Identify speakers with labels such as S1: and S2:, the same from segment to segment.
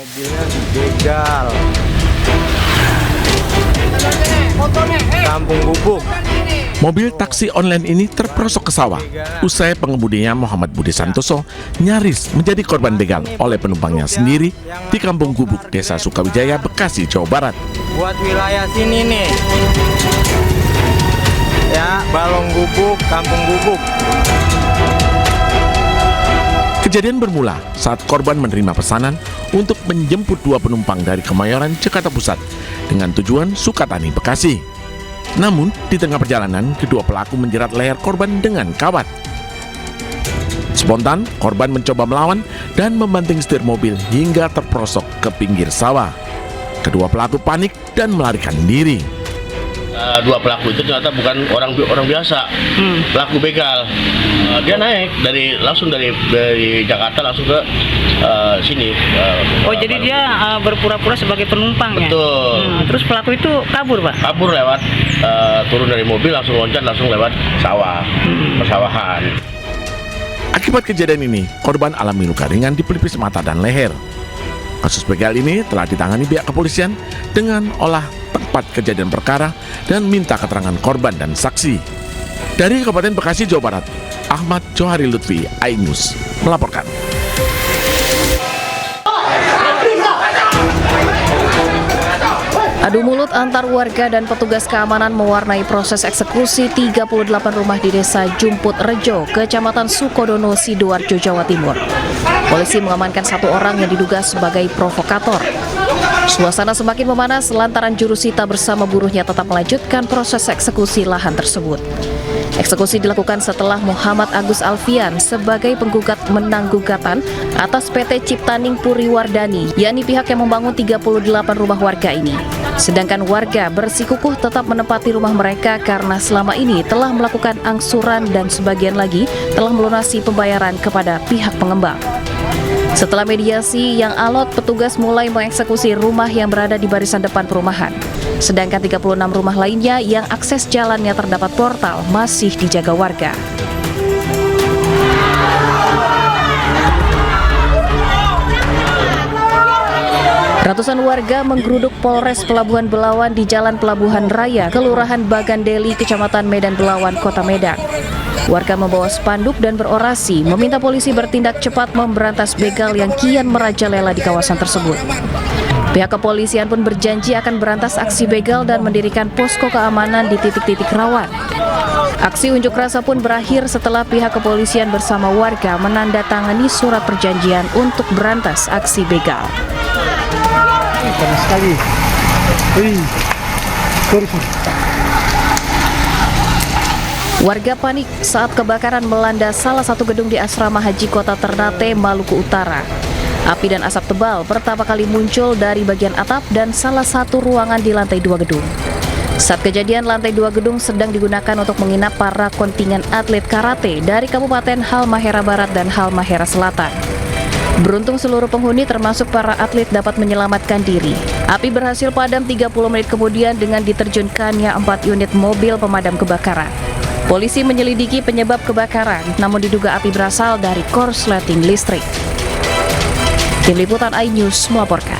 S1: Mobilnya dibegal. Kampung Gubuk.
S2: Mobil taksi online ini terperosok ke sawah. Usai pengemudinya Muhammad Budi Santoso nyaris menjadi korban begal oleh penumpangnya sendiri di Kampung Gubuk, Desa Sukawijaya, Bekasi, Jawa Barat.
S1: Buat wilayah sini nih. Ya, Balong Gubuk, Kampung Gubuk.
S2: Kejadian bermula saat korban menerima pesanan untuk menjemput dua penumpang dari Kemayoran, Jakarta Pusat dengan tujuan Sukatani, Bekasi. Namun, di tengah perjalanan, kedua pelaku menjerat leher korban dengan kawat. Spontan, korban mencoba melawan dan membanting setir mobil hingga terperosok ke pinggir sawah. Kedua pelaku panik dan melarikan diri.
S3: Dua pelaku itu ternyata bukan orang biasa, pelaku begal. Dia naik langsung dari Jakarta langsung ke sini.
S4: Jadi dia berpura-pura sebagai penumpang ya?
S3: Betul.
S4: Terus pelaku itu kabur, Pak?
S3: Kabur lewat turun dari mobil, langsung loncat, langsung lewat sawah, persawahan.
S2: Akibat kejadian ini, korban alami luka ringan di pelipis mata dan leher. Kasus begal ini telah ditangani pihak kepolisian dengan olah tempat kejadian perkara dan minta keterangan korban dan saksi. Dari Kabupaten Bekasi, Jawa Barat, Ahmad Johari Lutfi, iNews melaporkan.
S5: Adu mulut antar warga dan petugas keamanan mewarnai proses eksekusi 38 rumah di Desa Jumput Rejo, Kecamatan Sukodono, Sidoarjo, Jawa Timur. Polisi mengamankan satu orang yang diduga sebagai provokator. Suasana semakin memanas lantaran jurusita bersama buruhnya tetap melanjutkan proses eksekusi lahan tersebut. Eksekusi dilakukan setelah Muhammad Agus Alfian sebagai penggugat menang gugatan atas PT Ciptaning Puriwardani, yakni pihak yang membangun 38 rumah warga ini. Sedangkan warga bersikukuh tetap menempati rumah mereka karena selama ini telah melakukan angsuran dan sebagian lagi telah melunasi pembayaran kepada pihak pengembang. Setelah mediasi yang alot, petugas mulai mengeksekusi rumah yang berada di barisan depan perumahan. Sedangkan 36 rumah lainnya yang akses jalannya terdapat portal masih dijaga warga. Ratusan warga menggeruduk Polres Pelabuhan Belawan di Jalan Pelabuhan Raya, Kelurahan Bagandeli, Kecamatan Medan Belawan, Kota Medan. Warga membawa spanduk dan berorasi meminta polisi bertindak cepat memberantas begal yang kian merajalela di kawasan tersebut. Pihak kepolisian pun berjanji akan berantas aksi begal dan mendirikan posko keamanan di titik-titik rawan. Aksi unjuk rasa pun berakhir setelah pihak kepolisian bersama warga menandatangani surat perjanjian untuk berantas aksi begal.
S6: Panas sekali.
S5: Warga panik saat kebakaran melanda salah satu gedung di Asrama Haji Kota Ternate, Maluku Utara. Api dan asap tebal pertama kali muncul dari bagian atap dan salah satu ruangan di lantai 2 gedung. Saat kejadian, lantai 2 gedung sedang digunakan untuk menginap para kontingen atlet karate dari Kabupaten Halmahera Barat dan Halmahera Selatan. Beruntung seluruh penghuni termasuk para atlet dapat menyelamatkan diri. Api berhasil padam 30 menit kemudian dengan diterjunkannya 4 unit mobil pemadam kebakaran. Polisi menyelidiki penyebab kebakaran, namun diduga api berasal dari korsleting listrik. Tim Liputan iNews melaporkan.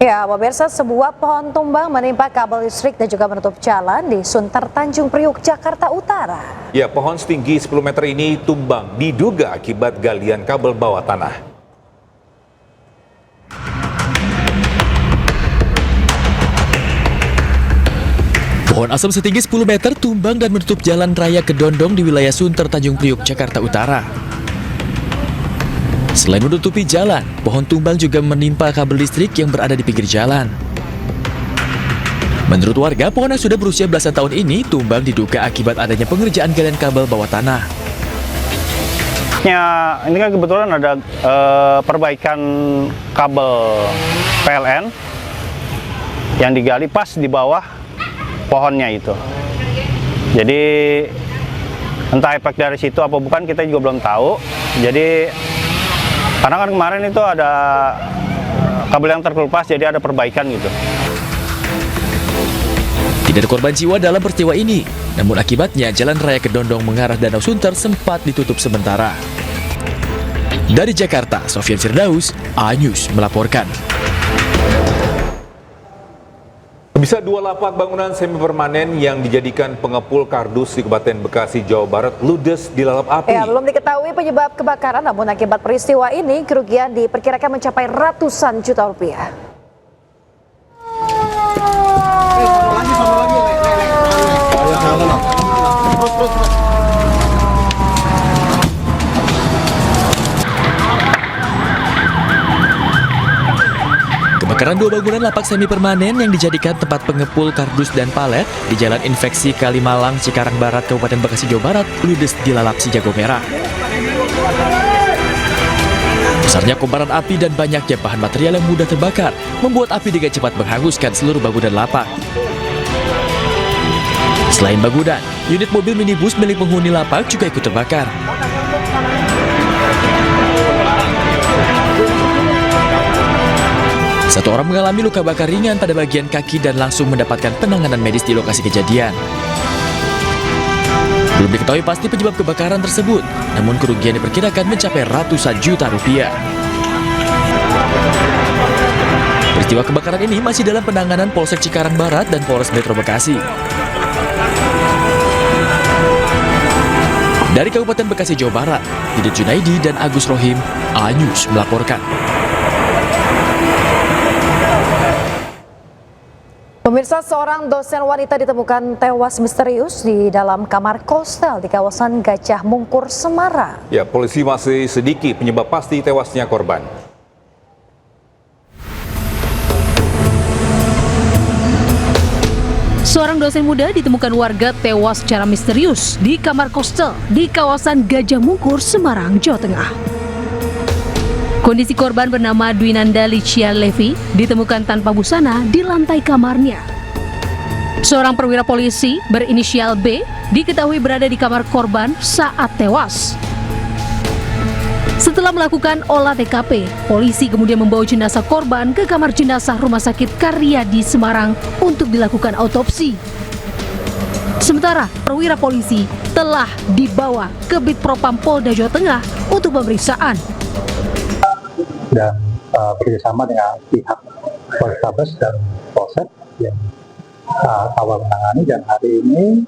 S7: Ya, pemirsa, sebuah pohon tumbang menimpa kabel listrik dan juga menutup jalan di Sunter Tanjung Priuk, Jakarta Utara.
S8: Ya, pohon setinggi 10 meter ini tumbang diduga akibat galian kabel bawah tanah.
S9: Pohon asam setinggi 10 meter tumbang dan menutup jalan raya Kedondong di wilayah Sunter Tanjung Priuk, Jakarta Utara. Selain menutupi jalan, pohon tumbang juga menimpa kabel listrik yang berada di pinggir jalan. Menurut warga, pohon yang sudah berusia belasan tahun ini tumbang diduga akibat adanya pengerjaan galian kabel bawah tanah.
S6: Ya, ini kan kebetulan ada perbaikan kabel PLN yang digali pas di bawah pohonnya itu. Jadi entah efek dari situ apa bukan kita juga belum tahu. Jadi karena kan kemarin itu ada kabel yang terkelupas, jadi ada perbaikan gitu.
S9: Tidak ada korban jiwa dalam peristiwa ini, namun akibatnya jalan raya Kedondong mengarah Danau Sunter sempat ditutup sementara. Dari Jakarta, Sofyan Firdaus, A-News melaporkan.
S8: Bisa 2 lapak bangunan semi permanen yang dijadikan pengepul kardus di Kabupaten Bekasi, Jawa Barat ludes dilalap api.
S7: Ya, belum diketahui penyebab kebakaran, namun akibat peristiwa ini kerugian diperkirakan mencapai ratusan juta rupiah.
S9: Kebakaran 2 bangunan lapak semi permanen yang dijadikan tempat pengepul kardus dan palet di Jalan Infeksi Kalimalang, Cikarang Barat, Kabupaten Bekasi, Jawa Barat, ludes dilalap si jago merah. Besarnya kobaran api dan banyaknya bahan material yang mudah terbakar membuat api dengan cepat menghanguskan seluruh bangunan lapak. Selain bangunan, unit mobil minibus milik penghuni lapak juga ikut terbakar. Satu orang mengalami luka bakar ringan pada bagian kaki dan langsung mendapatkan penanganan medis di lokasi kejadian. Belum diketahui pasti penyebab kebakaran tersebut, namun kerugian diperkirakan mencapai ratusan juta rupiah. Peristiwa kebakaran ini masih dalam penanganan Polsek Cikarang Barat dan Polres Metro Bekasi. Dari Kabupaten Bekasi, Jawa Barat, Didit Junaidi dan Agus Rohim, A-News melaporkan.
S7: Pemirsa, seorang dosen wanita ditemukan tewas misterius di dalam kamar kostel di kawasan Gajah Mungkur, Semarang.
S8: Ya, polisi masih sedikit penyebab pasti tewasnya korban.
S10: Seorang dosen muda ditemukan warga tewas secara misterius di kamar kostel di kawasan Gajah Mungkur, Semarang, Jawa Tengah. Kondisi korban bernama Dwinanda Licia Levi ditemukan tanpa busana di lantai kamarnya. Seorang perwira polisi berinisial B diketahui berada di kamar korban saat tewas. Setelah melakukan olah TKP, polisi kemudian membawa jenazah korban ke kamar jenazah Rumah Sakit Karyadi Semarang untuk dilakukan autopsi. Sementara perwira polisi telah dibawa ke Bitpropam Polda Jawa Tengah untuk pemeriksaan.
S11: Dan bekerjasama dengan pihak Polrestabes dan Polsek yang awal menangani, dan hari ini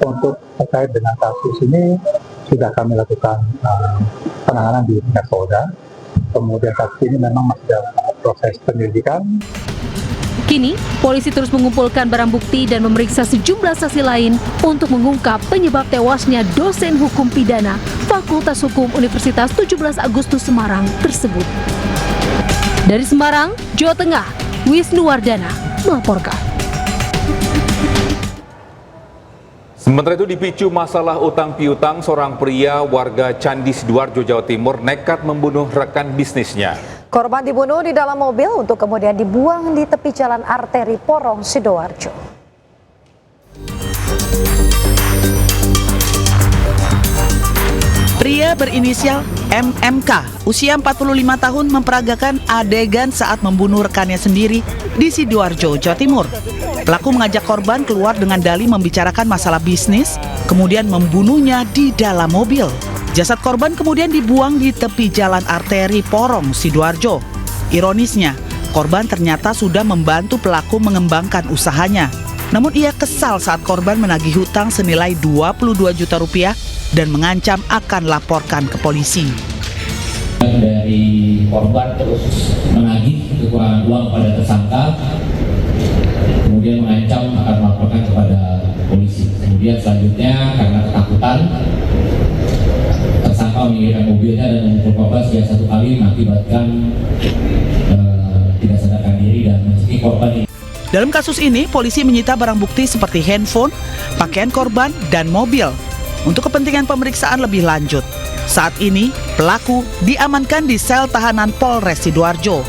S11: untuk terkait dengan kasus ini sudah kami lakukan penanganan di tingkat Polda. Kemudian kasus ini memang masih dalam proses penyelidikan.
S10: Kini, polisi terus mengumpulkan barang bukti dan memeriksa sejumlah saksi lain untuk mengungkap penyebab tewasnya dosen hukum pidana Fakultas Hukum Universitas 17 Agustus Semarang tersebut. Dari Semarang, Jawa Tengah, Wisnu Wardana melaporkan.
S8: Sementara itu dipicu masalah utang piutang, seorang pria warga Candi Sidoarjo, Jawa Timur nekat membunuh rekan bisnisnya.
S7: Korban dibunuh di dalam mobil untuk kemudian dibuang di tepi jalan arteri Porong, Sidoarjo.
S12: Pria berinisial MMK, usia 45 tahun, memperagakan adegan saat membunuh rekannya sendiri di Sidoarjo, Jawa Timur. Pelaku mengajak korban keluar dengan dalih membicarakan masalah bisnis, kemudian membunuhnya di dalam mobil. Jasad korban kemudian dibuang di tepi jalan arteri Porong, Sidoarjo. Ironisnya, korban ternyata sudah membantu pelaku mengembangkan usahanya. Namun ia kesal saat korban menagih hutang senilai 22 juta rupiah dan mengancam akan laporkan ke polisi.
S13: Dari korban terus menagih kekurangan uang pada tersangka, kemudian mengancam akan melaporkan kepada polisi. Kemudian selanjutnya karena ketakutan, tersangka meninggalkan mobilnya dan memukul korban sejak 1 kali, mengakibatkan tidak sadarkan diri dan mencekik korban ini.
S12: Dalam kasus ini, polisi menyita barang bukti seperti handphone, pakaian korban, dan mobil untuk kepentingan pemeriksaan lebih lanjut. Saat ini, pelaku diamankan di sel tahanan Polres Sidoarjo.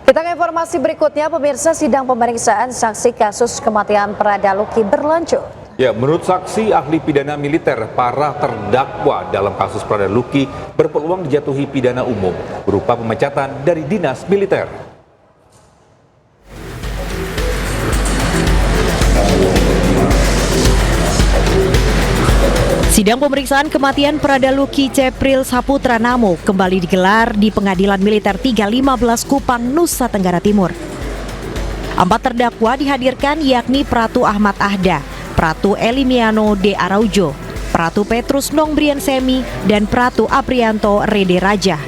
S7: Kita ke informasi berikutnya, pemirsa. Sidang pemeriksaan saksi kasus kematian Prada Luki berlanjut.
S8: Ya, menurut saksi ahli pidana militer, para terdakwa dalam kasus Prada Luki berpeluang dijatuhi pidana umum berupa pemecatan dari dinas militer.
S14: Sidang pemeriksaan kematian Pradaluki Cepril Saputra Namo kembali digelar di Pengadilan Militer 315 Kupang, Nusa Tenggara Timur. 4 terdakwa dihadirkan yakni Pratu Ahmad Ahda, Pratu Elimiano de Araujo, Pratu Petrus Nongbrian Semi, dan Pratu Aprianto Rede Raja.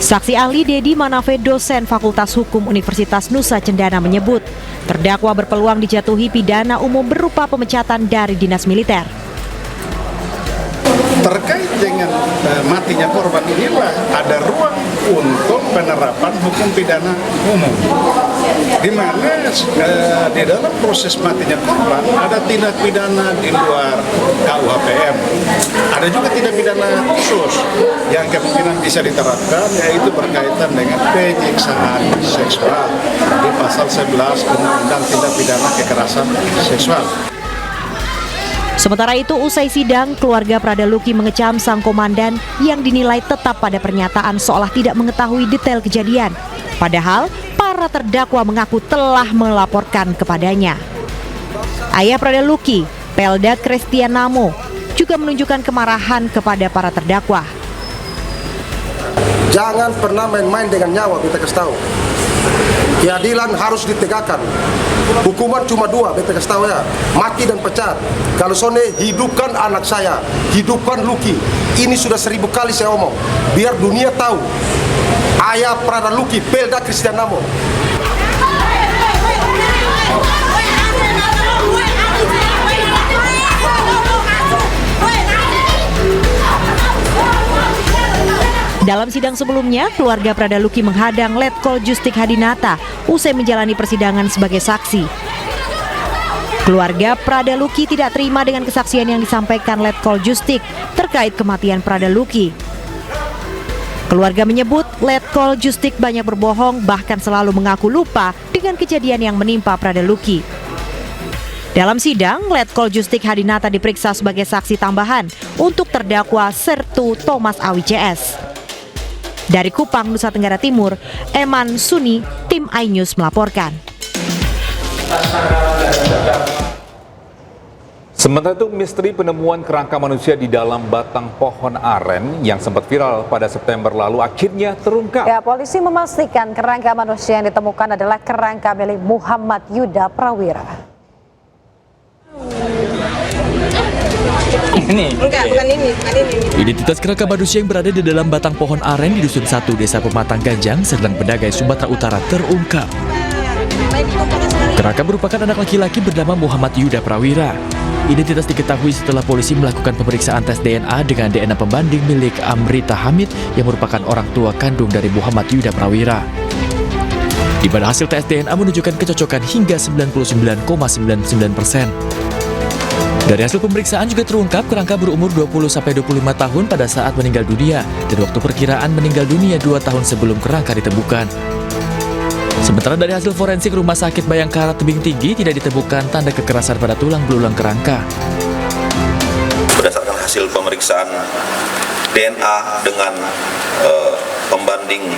S14: Saksi ahli Dedi Manafe, dosen Fakultas Hukum Universitas Nusa Cendana menyebut, terdakwa berpeluang dijatuhi pidana umum berupa pemecatan dari dinas militer.
S15: Terkait dengan matinya korban inilah ada ruang untuk penerapan hukum pidana umum, di mana di dalam proses matinya korban ada tindak pidana di luar KUHPM, ada juga tindak pidana khusus yang kemungkinan bisa diterapkan, yaitu berkaitan dengan penyiksaan seksual di pasal 11 Undang-Undang Tindak Pidana Kekerasan Seksual.
S14: Sementara itu, usai sidang, keluarga Pradaluki mengecam sang komandan yang dinilai tetap pada pernyataan seolah tidak mengetahui detail kejadian. Padahal, para terdakwa mengaku telah melaporkan kepadanya. Ayah Pradaluki, Pelda Christian Namo, juga menunjukkan kemarahan kepada para terdakwa.
S16: Jangan pernah main-main dengan nyawa, beta kasih tahu. Keadilan harus ditegakkan. Hukuman cuma 2, beta kasih tahu ya, mati dan pecat. Kalau Sone, hidupkan anak saya, hidupkan Luki. Ini sudah 1000 kali saya omong, biar dunia tahu. Ayah Pradaluki, Pelda Christian Namo.
S14: Dalam sidang sebelumnya, keluarga Pradaluki menghadang Letkol Justik Hadinata usai menjalani persidangan sebagai saksi. Keluarga Pradaluki tidak terima dengan kesaksian yang disampaikan Letkol Justik terkait kematian Pradaluki. Keluarga menyebut Letkol Justik banyak berbohong, bahkan selalu mengaku lupa dengan kejadian yang menimpa Pradaluki. Dalam sidang, Letkol Justik Hadinata diperiksa sebagai saksi tambahan untuk terdakwa Sertu Thomas Awi CS. Dari Kupang, Nusa Tenggara Timur, Eman Suni, tim iNews melaporkan.
S8: Sementara itu, misteri penemuan kerangka manusia di dalam batang pohon aren yang sempat viral pada September lalu akhirnya terungkap.
S7: Ya, polisi memastikan kerangka manusia yang ditemukan adalah kerangka milik Muhammad Yuda Prawira.
S17: Bukan ini.
S9: Identitas kerangka manusia yang berada di dalam batang pohon aren di Dusun 1, Desa Pematang Ganjang, Serdang Bedagai, Sumatera Utara terungkap. Kerangka merupakan anak laki-laki bernama Muhammad Yuda Prawira. Identitas diketahui setelah polisi melakukan pemeriksaan tes DNA dengan DNA pembanding milik Amrita Hamid yang merupakan orang tua kandung dari Muhammad Yuda Prawira. Di mana hasil tes DNA menunjukkan kecocokan hingga 99,99%. Dari hasil pemeriksaan juga terungkap kerangka berumur 20-25 tahun pada saat meninggal dunia dan waktu perkiraan meninggal dunia 2 tahun sebelum kerangka ditemukan. Sementara dari hasil forensik Rumah Sakit Bayangkara Tebing Tinggi tidak ditemukan tanda kekerasan pada tulang belulang kerangka.
S18: Berdasarkan hasil pemeriksaan DNA dengan pembanding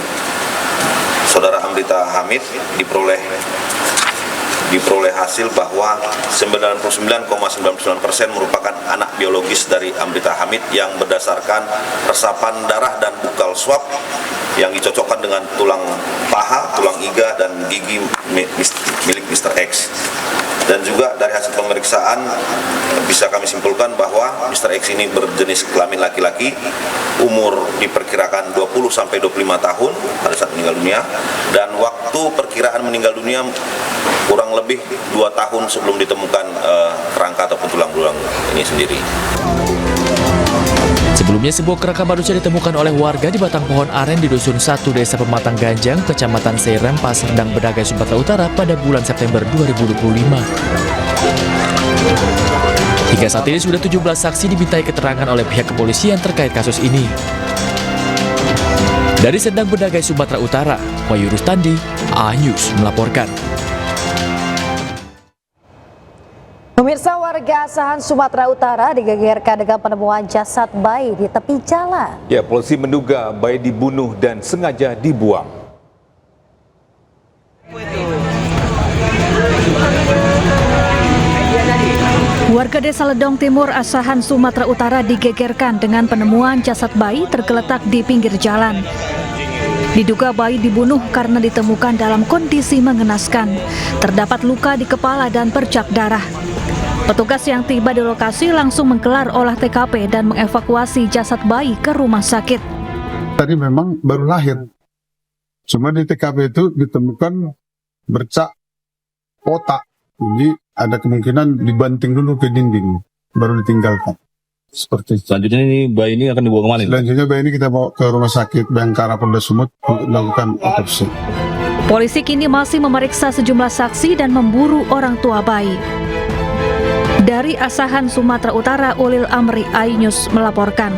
S18: saudara Amrita Hamid diperoleh hasil bahwa 99,99% merupakan anak biologis dari Amrita Hamid yang berdasarkan resapan darah dan bukal swab yang dicocokkan dengan tulang paha, tulang iga, dan gigi milik Mr. X. Dan juga dari hasil pemeriksaan bisa kami simpulkan bahwa Mr. X ini berjenis kelamin laki-laki, umur diperkirakan 20-25 tahun pada saat meninggal dunia, dan waktu perkiraan meninggal dunia kurang lebih 2 tahun sebelum ditemukan kerangka ataupun tulang belulang ini sendiri.
S9: Sebelumnya, sebuah kerangka manusia ditemukan oleh warga di batang pohon aren di Dusun 1, Desa Pematang Ganjang, Kecamatan Seirempa, Serdang Bedagai, Sumatera Utara pada bulan September 2025. Hingga saat ini sudah 17 saksi dimintai keterangan oleh pihak kepolisian terkait kasus ini. Dari Serdang Bedagai, Sumatera Utara, Wahyu Rustandi, iNews melaporkan.
S7: Pemirsa, warga Asahan, Sumatera Utara digegerkan dengan penemuan jasad bayi di tepi jalan.
S8: Ya, polisi menduga bayi dibunuh dan sengaja dibuang.
S10: Warga Desa Ledong Timur, Asahan, Sumatera Utara digegerkan dengan penemuan jasad bayi tergeletak di pinggir jalan. Diduga bayi dibunuh karena ditemukan dalam kondisi mengenaskan. Terdapat luka di kepala dan bercak darah. Petugas yang tiba di lokasi langsung menggelar olah TKP dan mengevakuasi jasad bayi ke rumah sakit.
S17: Tadi memang baru lahir. Cuma di TKP itu ditemukan bercak otak. Jadi ada kemungkinan dibanting dulu ke dinding, baru ditinggalkan. Seperti itu.
S19: Selanjutnya ini bayi ini akan dibawa kemana?
S17: Selanjutnya bayi ini kita bawa ke Rumah Sakit Bayangkara Polda Sumut untuk melakukan otopsi.
S10: Polisi kini masih memeriksa sejumlah saksi dan memburu orang tua bayi. Dari Asahan, Sumatera Utara, Ulil Amri, iNews melaporkan.